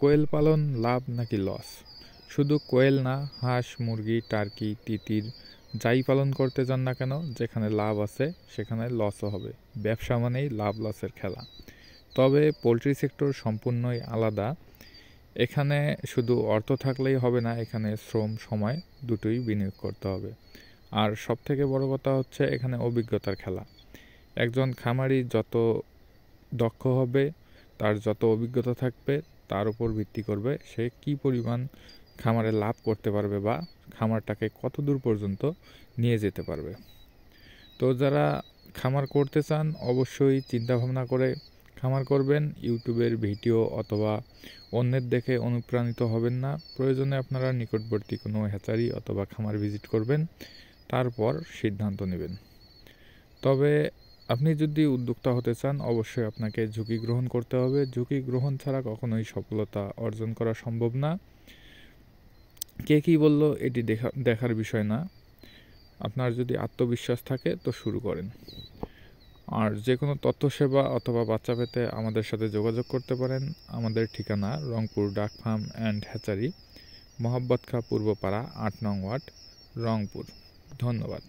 কোয়েল পালন লাভ নাকি লস? শুধু কোয়েল না, হাঁস, মুরগি, টার্কি, তিতির যাই পালন করতে যান না কেন, যেখানে লাভ আছে সেখানে লসও হবে। ব্যবসা মানেই লাভ লসের খেলা। তবে পোলট্রি সেক্টর সম্পূর্ণই আলাদা। এখানে শুধু অর্থ থাকলেই হবে না, এখানে শ্রম, সময় দুটোই বিনিয়োগ করতে হবে। আর সবথেকে বড় কথা হচ্ছে এখানে অভিজ্ঞতার খেলা। একজন খামারি যত দক্ষ হবে, তার যত অভিজ্ঞতা থাকবে, তার উপর ভিত্তি করবে সে কী পরিমাণ খামারে লাভ করতে পারবে বা খামারটাকে কত দূর পর্যন্ত নিয়ে যেতে পারবে। তো যারা খামার করতে চান অবশ্যই চিন্তাভাবনা করে খামার করবেন। ইউটিউবের ভিডিও অথবা অন্যের দেখে অনুপ্রাণিত হবেন না। প্রয়োজনে আপনারা নিকটবর্তী কোনো হ্যাচারি অথবা খামার ভিজিট করবেন, তারপর সিদ্ধান্ত নেবেন। তবে আপনি যদি উদ্যোক্তা হতে চান অবশ্যই আপনাকে ঝুঁকি গ্রহণ করতে হবে। ঝুঁকি গ্রহণ ছাড়া কখনোই সফলতা অর্জন করা সম্ভব না। কে কী বলল এটি দেখার বিষয় না। আপনার যদি আত্মবিশ্বাস থাকে তো শুরু করেন। আর যে কোনো তথ্যসেবা অথবা বাচ্চা পেতে আমাদের সাথে যোগাযোগ করতে পারেন। আমাদের ঠিকানা রংপুর ডাক farm and hatchery, Mohammad Khan Purbapara, ৮ নং ওয়ার্ড, রংপুর। ধন্যবাদ।